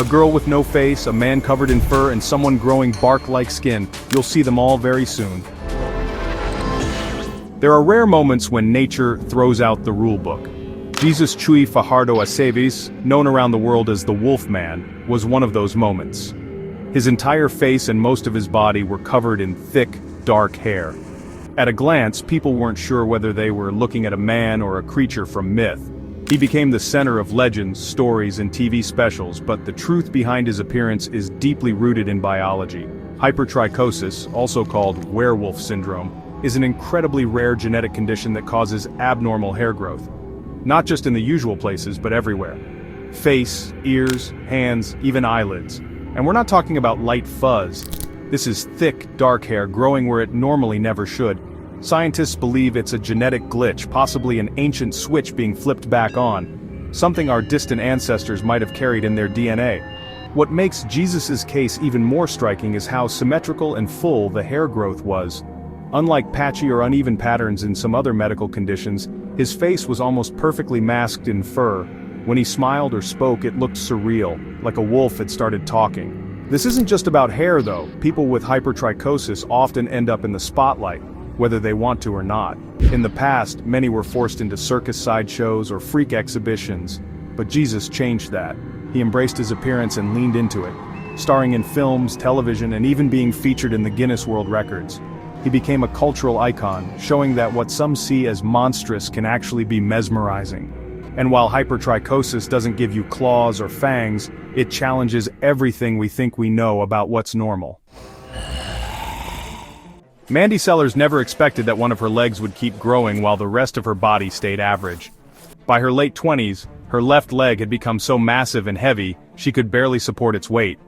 A girl with no face, a man covered in fur, and someone growing bark-like skin. You'll see them all very soon. There are rare moments when nature throws out the rulebook. Jesus Chewy Ichthosis, known around the world as the Wolf Man, was one of those moments. His entire face and most of his body were covered in thick, dark hair. At a glance, people weren't sure whether they were looking at a man or a creature from myth. He became the center of legends, stories, and TV specials, but the truth behind his appearance is deeply rooted in biology. Hypertrichosis, also called werewolf syndrome, is an incredibly rare genetic condition that causes abnormal hair growth. Not just in the usual places, but everywhere. Face, ears, hands, even eyelids. And we're not talking about light fuzz. This is thick, dark hair growing where it normally never should. Scientists believe it's a genetic glitch, possibly an ancient switch being flipped back on, something our distant ancestors might have carried in their DNA. What makes Jesus's case even more striking is how symmetrical and full the hair growth was. Unlike patchy or uneven patterns in some other medical conditions, his face was almost perfectly masked in fur. When he smiled or spoke, it looked surreal, like a wolf had started talking. This isn't just about hair though. People with hypertrichosis often end up in the spotlight, whether they want to or not. In the past, many were forced into circus sideshows or freak exhibitions, but Jesus changed that. He embraced his appearance and leaned into it, starring in films, television, and even being featured in the Guinness World Records. He became a cultural icon, showing that what some see as monstrous can actually be mesmerizing. And while hypertrichosis doesn't give you claws or fangs, it challenges everything we think we know about what's normal. Mandy Sellers never expected that one of her legs would keep growing while the rest of her body stayed average. By her late 20s, her left leg had become so massive and heavy, she could barely support its weight.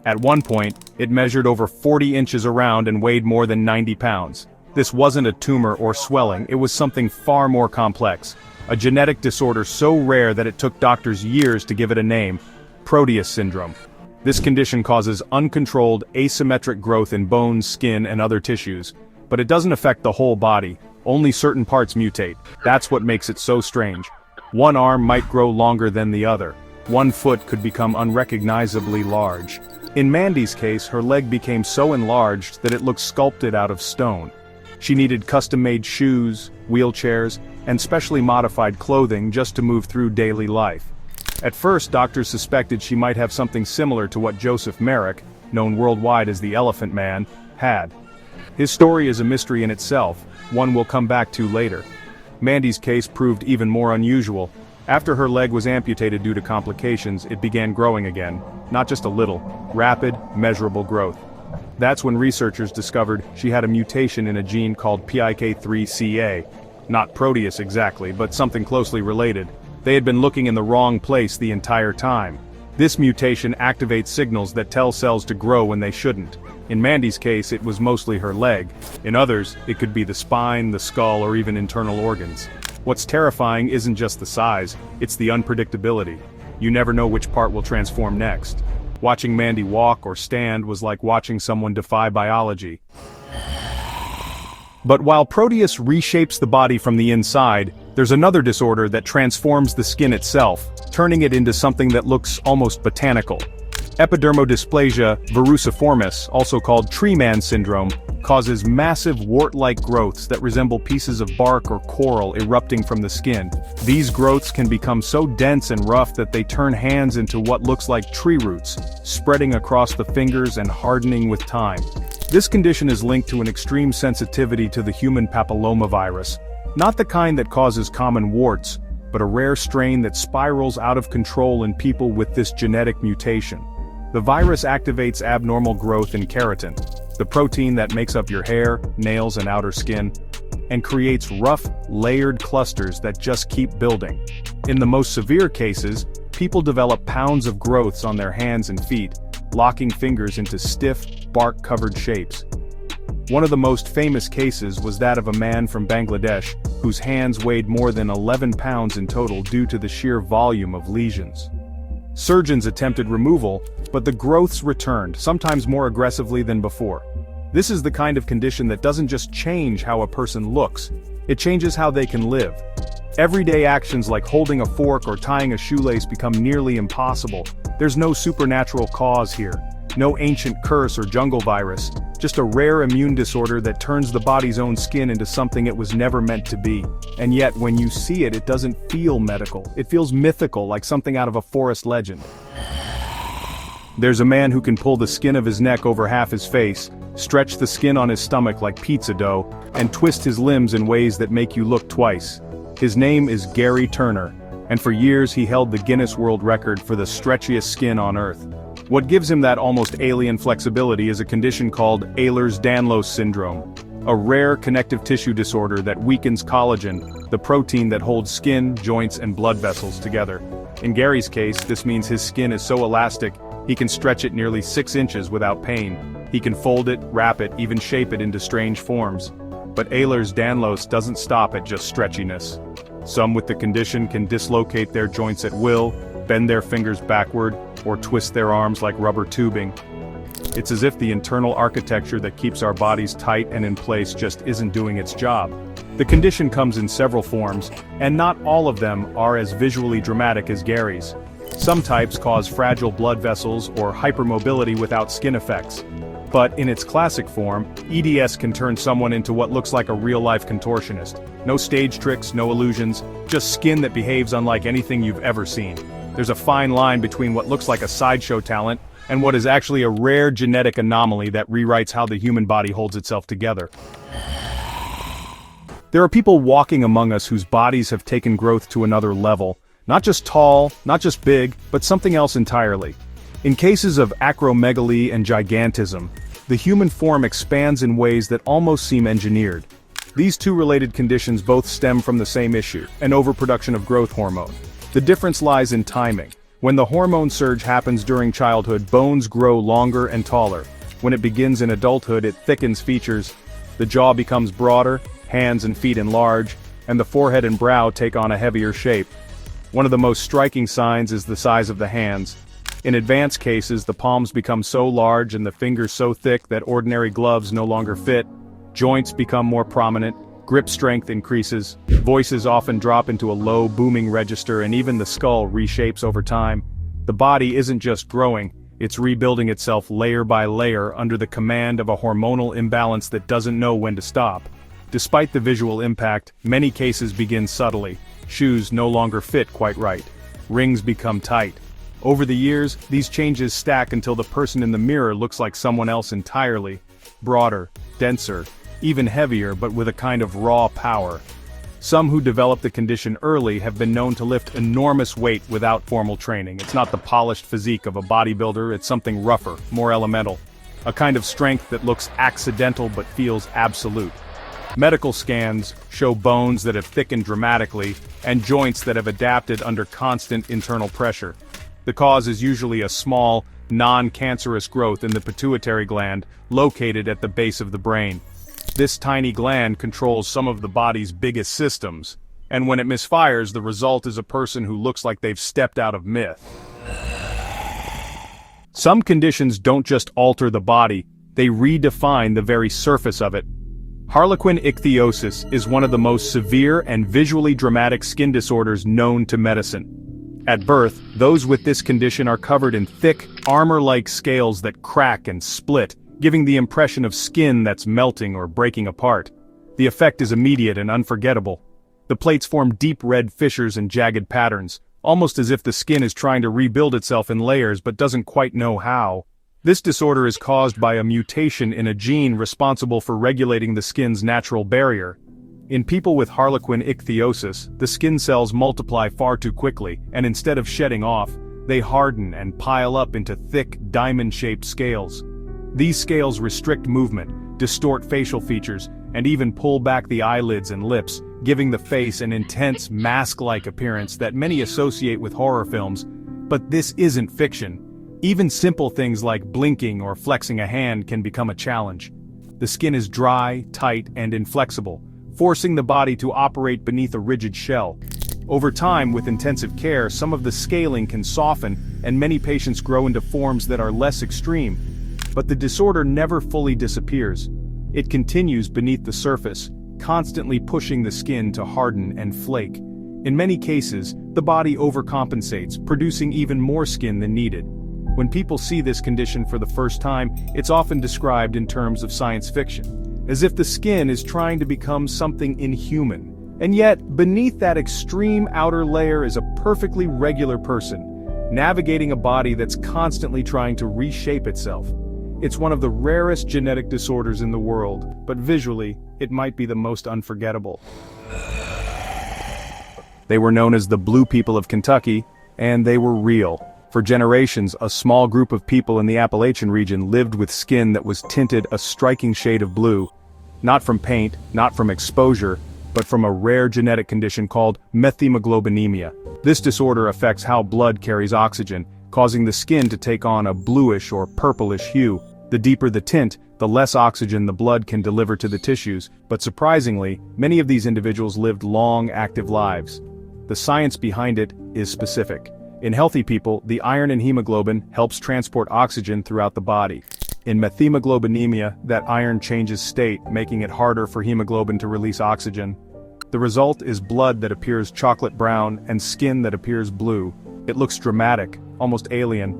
At one point, it measured over 40 inches around and weighed more than 90 pounds. This wasn't a tumor or swelling, it was something far more complex. A genetic disorder so rare that it took doctors years to give it a name: Proteus syndrome. This condition causes uncontrolled, asymmetric growth in bones, skin, and other tissues. But it doesn't affect the whole body, only certain parts mutate. That's what makes it so strange. One arm might grow longer than the other. One foot could become unrecognizably large. In Mandy's case, her leg became so enlarged that it looked sculpted out of stone. She needed custom-made shoes, wheelchairs, and specially modified clothing just to move through daily life. At first, doctors suspected she might have something similar to what Joseph Merrick, known worldwide as the Elephant Man, had. His story is a mystery in itself, one we'll come back to later. Mandy's case proved even more unusual. After her leg was amputated due to complications, it began growing again, not just a little, rapid, measurable growth. That's when researchers discovered she had a mutation in a gene called PIK3CA. Not Proteus exactly, but something closely related. They had been looking in the wrong place the entire time. This mutation activates signals that tell cells to grow when they shouldn't. In Mandy's case, it was mostly her leg. In others, it could be the spine, the skull, or even internal organs. What's terrifying isn't just the size, it's the unpredictability. You never know which part will transform next. Watching Mandy walk or stand was like watching someone defy biology. But while Proteus reshapes the body from the inside, there's another disorder that transforms the skin itself, turning it into something that looks almost botanical. Epidermod dysplasia verruciformis, also called tree man syndrome, causes massive wart-like growths that resemble pieces of bark or coral erupting from the skin. These growths can become so dense and rough that they turn hands into what looks like tree roots, spreading across the fingers and hardening with time. This condition is linked to an extreme sensitivity to the human papillomavirus, not the kind that causes common warts, but a rare strain that spirals out of control in people with this genetic mutation. The virus activates abnormal growth in keratin, the protein that makes up your hair, nails, and outer skin, and creates rough, layered clusters that just keep building. In the most severe cases, people develop pounds of growths on their hands and feet, locking fingers into stiff, bark-covered shapes. One of the most famous cases was that of a man from Bangladesh, whose hands weighed more than 11 pounds in total due to the sheer volume of lesions. Surgeons attempted removal, but the growths returned, sometimes more aggressively than before. This is the kind of condition that doesn't just change how a person looks, it changes how they can live. Everyday actions like holding a fork or tying a shoelace become nearly impossible. There's no supernatural cause here. No ancient curse or jungle virus, just a rare immune disorder that turns the body's own skin into something it was never meant to be. And yet, when you see it, it doesn't feel medical. It feels mythical, like something out of a forest legend. There's a man who can pull the skin of his neck over half his face, stretch the skin on his stomach like pizza dough, and twist his limbs in ways that make you look twice. His name is Gary Turner, and for years he held the Guinness World Record for the stretchiest skin on Earth. What gives him that almost alien flexibility is a condition called Ehlers-Danlos syndrome, a rare connective tissue disorder that weakens collagen, the protein that holds skin, joints, and blood vessels together. In Gary's case, this means his skin is so elastic, he can stretch it nearly 6 inches without pain. He can fold it, wrap it, even shape it into strange forms. But Ehlers-Danlos doesn't stop at just stretchiness. Some with the condition can dislocate their joints at will, bend their fingers backward, or twist their arms like rubber tubing. It's as if the internal architecture that keeps our bodies tight and in place just isn't doing its job. The condition comes in several forms, and not all of them are as visually dramatic as Gary's. Some types cause fragile blood vessels or hypermobility without skin effects. But in its classic form, EDS can turn someone into what looks like a real-life contortionist. No stage tricks, no illusions, just skin that behaves unlike anything you've ever seen. There's a fine line between what looks like a sideshow talent and what is actually a rare genetic anomaly that rewrites how the human body holds itself together. There are people walking among us whose bodies have taken growth to another level. Not just tall, not just big, but something else entirely. In cases of acromegaly and gigantism, the human form expands in ways that almost seem engineered. These two related conditions both stem from the same issue, an overproduction of growth hormone. The difference lies in timing. When the hormone surge happens during childhood, bones grow longer and taller. When it begins in adulthood, it thickens features. The jaw becomes broader, hands and feet enlarge, and the forehead and brow take on a heavier shape. One of the most striking signs is the size of the hands. In advanced cases, the palms become so large and the fingers so thick that ordinary gloves no longer fit. Joints become more prominent, grip strength increases, voices often drop into a low, booming register, and even the skull reshapes over time. The body isn't just growing, it's rebuilding itself layer by layer under the command of a hormonal imbalance that doesn't know when to stop. Despite the visual impact, many cases begin subtly. Shoes no longer fit quite right. Rings become tight. Over the years, these changes stack until the person in the mirror looks like someone else entirely. Broader, denser, even heavier, but with a kind of raw power. Some who develop the condition early have been known to lift enormous weight without formal training. It's not the polished physique of a bodybuilder, it's something rougher, more elemental. A kind of strength that looks accidental but feels absolute. Medical scans show bones that have thickened dramatically, and joints that have adapted under constant internal pressure. The cause is usually a small, non-cancerous growth in the pituitary gland, located at the base of the brain. This tiny gland controls some of the body's biggest systems, and when it misfires, the result is a person who looks like they've stepped out of myth. Some conditions don't just alter the body, they redefine the very surface of it. Harlequin Ichthosis is one of the most severe and visually dramatic skin disorders known to medicine. At birth, those with this condition are covered in thick, armor-like scales that crack and split, giving the impression of skin that's melting or breaking apart. The effect is immediate and unforgettable. The plates form deep red fissures and jagged patterns, almost as if the skin is trying to rebuild itself in layers but doesn't quite know how. This disorder is caused by a mutation in a gene responsible for regulating the skin's natural barrier. In people with Harlequin Ichthosis, the skin cells multiply far too quickly, and instead of shedding off, they harden and pile up into thick, diamond-shaped scales. These scales restrict movement, distort facial features, and even pull back the eyelids and lips, giving the face an intense, mask-like appearance that many associate with horror films. But this isn't fiction. Even simple things like blinking or flexing a hand can become a challenge. The skin is dry, tight, and inflexible, forcing the body to operate beneath a rigid shell. Over time, with intensive care, some of the scaling can soften, and many patients grow into forms that are less extreme. But the disorder never fully disappears. It continues beneath the surface, constantly pushing the skin to harden and flake. In many cases, the body overcompensates, producing even more skin than needed. When people see this condition for the first time, it's often described in terms of science fiction, as if the skin is trying to become something inhuman. And yet, beneath that extreme outer layer is a perfectly regular person, navigating a body that's constantly trying to reshape itself. It's one of the rarest genetic disorders in the world, but visually, it might be the most unforgettable. They were known as the Blue People of Kentucky, and they were real. For generations, a small group of people in the Appalachian region lived with skin that was tinted a striking shade of blue, not from paint, not from exposure, but from a rare genetic condition called methemoglobinemia. This disorder affects how blood carries oxygen, causing the skin to take on a bluish or purplish hue. The deeper the tint, the less oxygen the blood can deliver to the tissues, but surprisingly, many of these individuals lived long, active lives. The science behind it is specific. In healthy people, the iron in hemoglobin helps transport oxygen throughout the body. In methemoglobinemia, that iron changes state, making it harder for hemoglobin to release oxygen. The result is blood that appears chocolate brown and skin that appears blue. It looks dramatic, almost alien,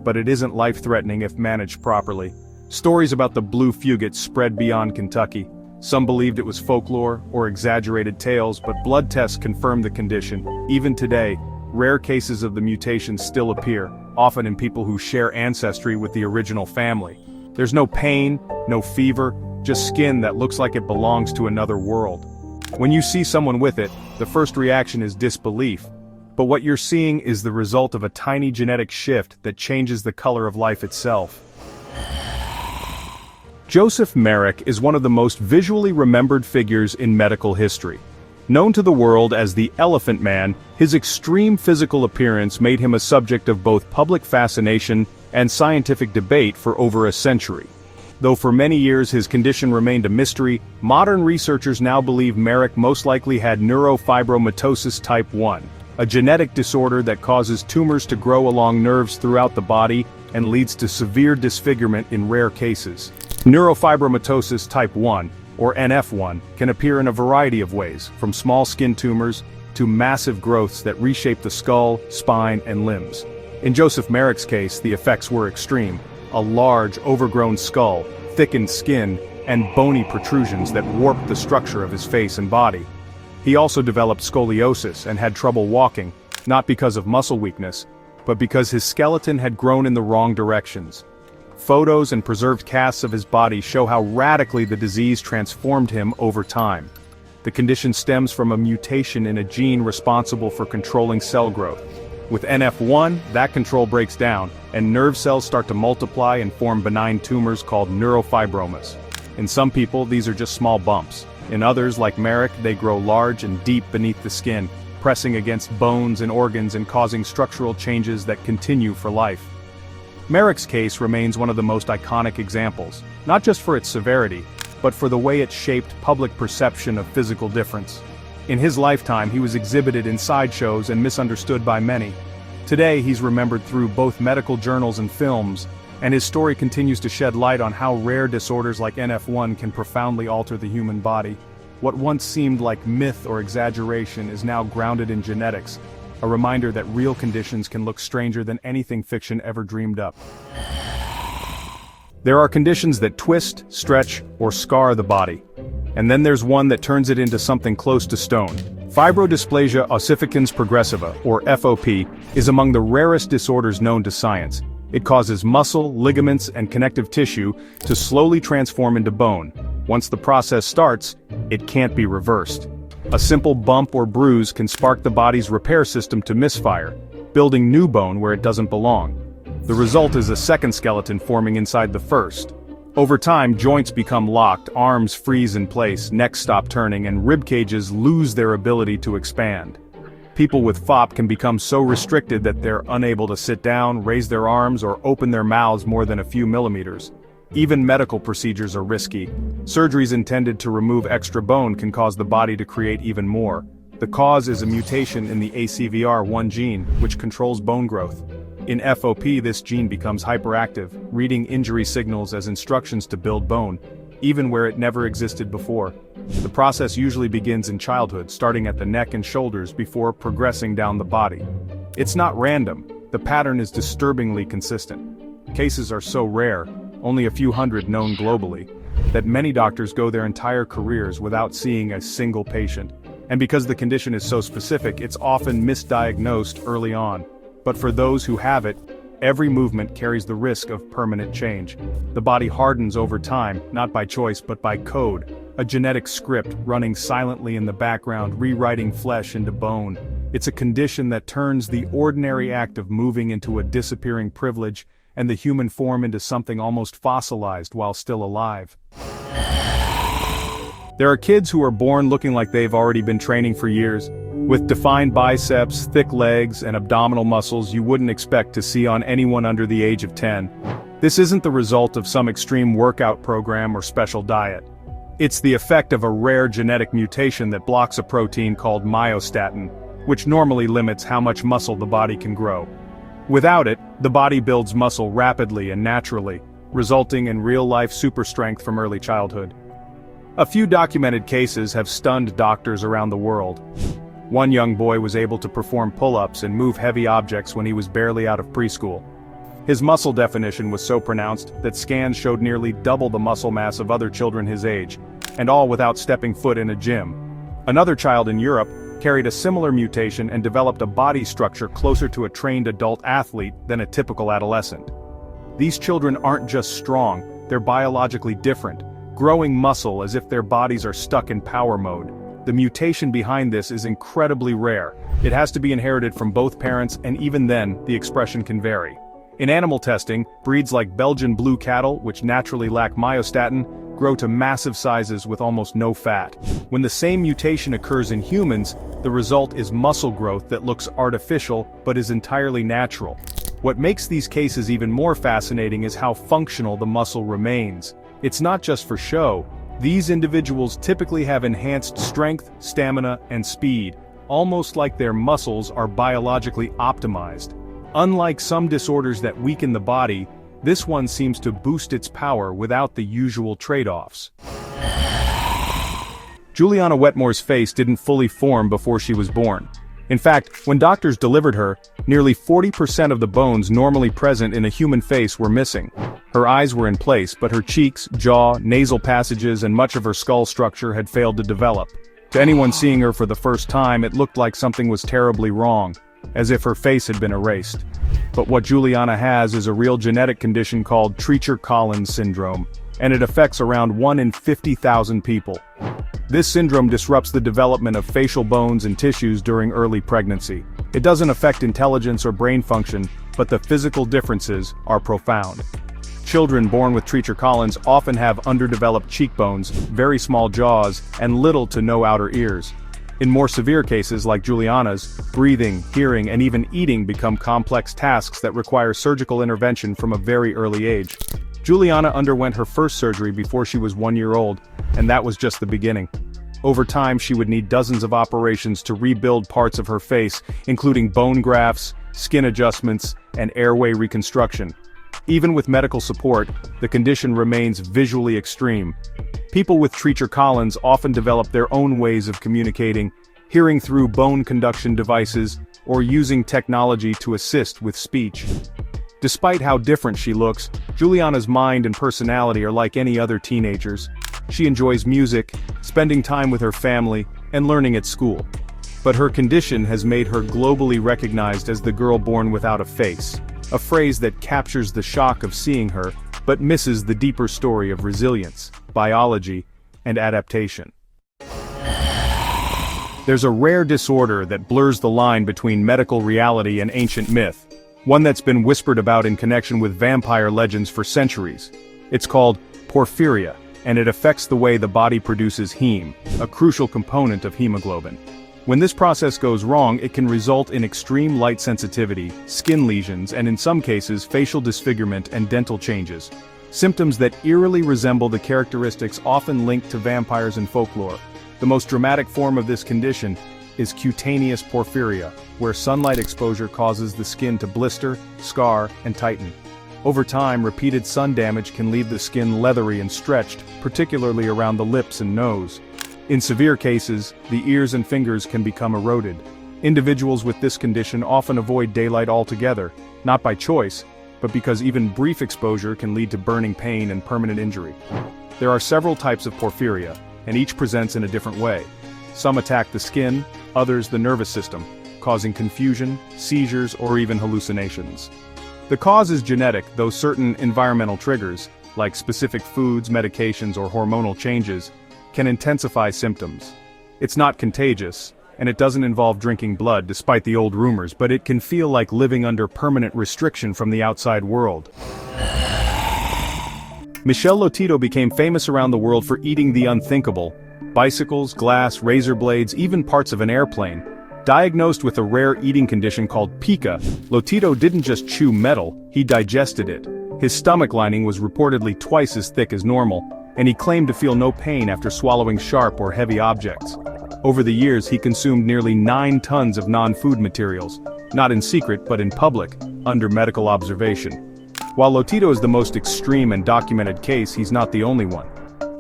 but it isn't life-threatening if managed properly. Stories about the blue fugate spread beyond Kentucky. Some believed it was folklore or exaggerated tales, but blood tests confirmed the condition. Even today, rare cases of the mutation still appear, often in people who share ancestry with the original family. There's no pain, no fever, just skin that looks like it belongs to another world. When you see someone with it, the first reaction is disbelief. But what you're seeing is the result of a tiny genetic shift that changes the color of life itself. Joseph Merrick is one of the most visually remembered figures in medical history. Known to the world as the Elephant Man, his extreme physical appearance made him a subject of both public fascination and scientific debate for over a century. Though for many years his condition remained a mystery, modern researchers now believe Merrick most likely had neurofibromatosis type 1, a genetic disorder that causes tumors to grow along nerves throughout the body and leads to severe disfigurement in rare cases. Neurofibromatosis type 1, or NF1, can appear in a variety of ways, from small skin tumors to massive growths that reshape the skull, spine, and limbs. In Joseph Merrick's case, the effects were extreme: a large, overgrown skull, thickened skin, and bony protrusions that warped the structure of his face and body. He also developed scoliosis and had trouble walking, not because of muscle weakness, but because his skeleton had grown in the wrong directions. Photos and preserved casts of his body show how radically the disease transformed him over time. The condition stems from a mutation in a gene responsible for controlling cell growth. With NF1, that control breaks down, and nerve cells start to multiply and form benign tumors called neurofibromas. In some people, these are just small bumps. In others, like Merrick, they grow large and deep beneath the skin, pressing against bones and organs and causing structural changes that continue for life. Merrick's case remains one of the most iconic examples, not just for its severity, but for the way it shaped public perception of physical difference. In his lifetime, he was exhibited in sideshows and misunderstood by many. Today, he's remembered through both medical journals and films, and his story continues to shed light on how rare disorders like NF1 can profoundly alter the human body. What once seemed like myth or exaggeration is now grounded in genetics, a reminder that real conditions can look stranger than anything fiction ever dreamed up. There are conditions that twist, stretch, or scar the body. And then there's one that turns it into something close to stone. Fibrodysplasia ossificans progressiva, or FOP, is among the rarest disorders known to science. It causes muscle, ligaments, and connective tissue to slowly transform into bone. Once the process starts, it can't be reversed. A simple bump or bruise can spark the body's repair system to misfire, building new bone where it doesn't belong. The result is a second skeleton forming inside the first. Over time, joints become locked, arms freeze in place, necks stop turning, and rib cages lose their ability to expand. People with FOP can become so restricted that they're unable to sit down, raise their arms, or open their mouths more than a few millimeters. Even medical procedures are risky. Surgeries intended to remove extra bone can cause the body to create even more. The cause is a mutation in the ACVR1 gene, which controls bone growth. In FOP, this gene becomes hyperactive, reading injury signals as instructions to build bone. even where it never existed before. The process usually begins in childhood, starting at the neck and shoulders before progressing down the body. It's not random, the pattern is disturbingly consistent. Cases are so rare, only a few hundred known globally, that many doctors go their entire careers without seeing a single patient. And because the condition is so specific, it's often misdiagnosed early on. But for those who have it, every movement carries the risk of permanent change. The body hardens over time, not by choice but by code, a genetic script running silently in the background, rewriting flesh into bone. It's a condition that turns the ordinary act of moving into a disappearing privilege, and the human form into something almost fossilized while still alive. There are kids who are born looking like they've already been training for years, with defined biceps, thick legs, and abdominal muscles you wouldn't expect to see on anyone under the age of 10. This isn't the result of some extreme workout program or special diet. It's the effect of a rare genetic mutation that blocks a protein called myostatin, which normally limits how much muscle the body can grow. Without it, the body builds muscle rapidly and naturally, resulting in real-life super strength from early childhood. A few documented cases have stunned doctors around the world. One young boy was able to perform pull-ups and move heavy objects when he was barely out of preschool. His muscle definition was so pronounced that scans showed nearly double the muscle mass of other children his age, and all without stepping foot in a gym. Another child in Europe carried a similar mutation and developed a body structure closer to a trained adult athlete than a typical adolescent. These children aren't just strong, they're biologically different, growing muscle as if their bodies are stuck in power mode. The mutation behind this is incredibly rare. It has to be inherited from both parents, and even then, the expression can vary. In animal testing, breeds like Belgian blue cattle, which naturally lack myostatin, grow to massive sizes with almost no fat. When the same mutation occurs in humans, the result is muscle growth that looks artificial but is entirely natural. What makes these cases even more fascinating is how functional the muscle remains. It's not just for show. These individuals typically have enhanced strength, stamina, and speed, almost like their muscles are biologically optimized. Unlike some disorders that weaken the body, this one seems to boost its power without the usual trade-offs. Juliana Wetmore's face didn't fully form before she was born. In fact, when doctors delivered her, nearly 40% of the bones normally present in a human face were missing. Her eyes were in place, but her cheeks, jaw, nasal passages, and much of her skull structure had failed to develop. To anyone seeing her for the first time, it looked like something was terribly wrong, as if her face had been erased. But what Juliana has is a real genetic condition called Treacher-Collins syndrome, and it affects around 1 in 50,000 people. This syndrome disrupts the development of facial bones and tissues during early pregnancy. It doesn't affect intelligence or brain function, but the physical differences are profound. Children born with Treacher-Collins often have underdeveloped cheekbones, very small jaws, and little to no outer ears. In more severe cases like Juliana's, breathing, hearing, and even eating become complex tasks that require surgical intervention from a very early age. Juliana underwent her first surgery before she was 1 year old, and that was just the beginning. Over time, she would need dozens of operations to rebuild parts of her face, including bone grafts, skin adjustments, and airway reconstruction. Even with medical support, the condition remains visually extreme. People with Treacher-Collins often develop their own ways of communicating, hearing through bone conduction devices, or using technology to assist with speech. Despite how different she looks, Juliana's mind and personality are like any other teenagers. She enjoys music, spending time with her family, and learning at school. But her condition has made her globally recognized as the girl born without a face, a phrase that captures the shock of seeing her, but misses the deeper story of resilience, biology, and adaptation. There's a rare disorder that blurs the line between medical reality and ancient myth, one that's been whispered about in connection with vampire legends for centuries. It's called porphyria, and it affects the way the body produces heme, a crucial component of hemoglobin. When this process goes wrong, it can result in extreme light sensitivity, skin lesions, and in some cases facial disfigurement and dental changes. Symptoms that eerily resemble the characteristics often linked to vampires in folklore. The most dramatic form of this condition is cutaneous porphyria, where sunlight exposure causes the skin to blister, scar, and tighten. Over time, repeated sun damage can leave the skin leathery and stretched, particularly around the lips and nose. In severe cases, the ears and fingers can become eroded. Individuals with this condition often avoid daylight altogether, not by choice, but because even brief exposure can lead to burning pain and permanent injury. There are several types of porphyria, and each presents in a different way. Some attack the skin, others the nervous system, causing confusion, seizures, or even hallucinations. The cause is genetic, though certain environmental triggers, like specific foods, medications, or hormonal changes, can intensify symptoms. It's not contagious, and it doesn't involve drinking blood despite the old rumors, but it can feel like living under permanent restriction from the outside world. Michel Lotito became famous around the world for eating the unthinkable: bicycles, glass, razor blades, even parts of an airplane. Diagnosed with a rare eating condition called pika, Lotito didn't just chew metal, he digested it. His stomach lining was reportedly twice as thick as normal, and he claimed to feel no pain after swallowing sharp or heavy objects. Over the years, he consumed nearly 9 tons of non-food materials, not in secret but in public, under medical observation. While Lotito is the most extreme and documented case, he's not the only one.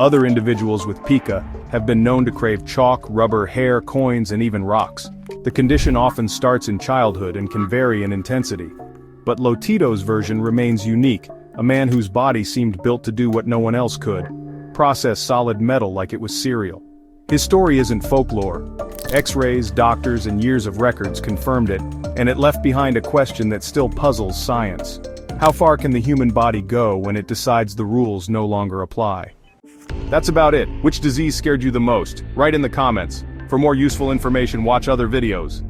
Other individuals with pika have been known to crave chalk, rubber, hair, coins, and even rocks. The condition often starts in childhood and can vary in intensity. But Lotito's version remains unique, a man whose body seemed built to do what no one else could: process solid metal like it was cereal. His story isn't folklore. X-rays, doctors, and years of records confirmed it, and it left behind a question that still puzzles science. How far can the human body go when it decides the rules no longer apply? That's about it. Which disease scared you the most? Write in the comments. For more useful information, watch other videos.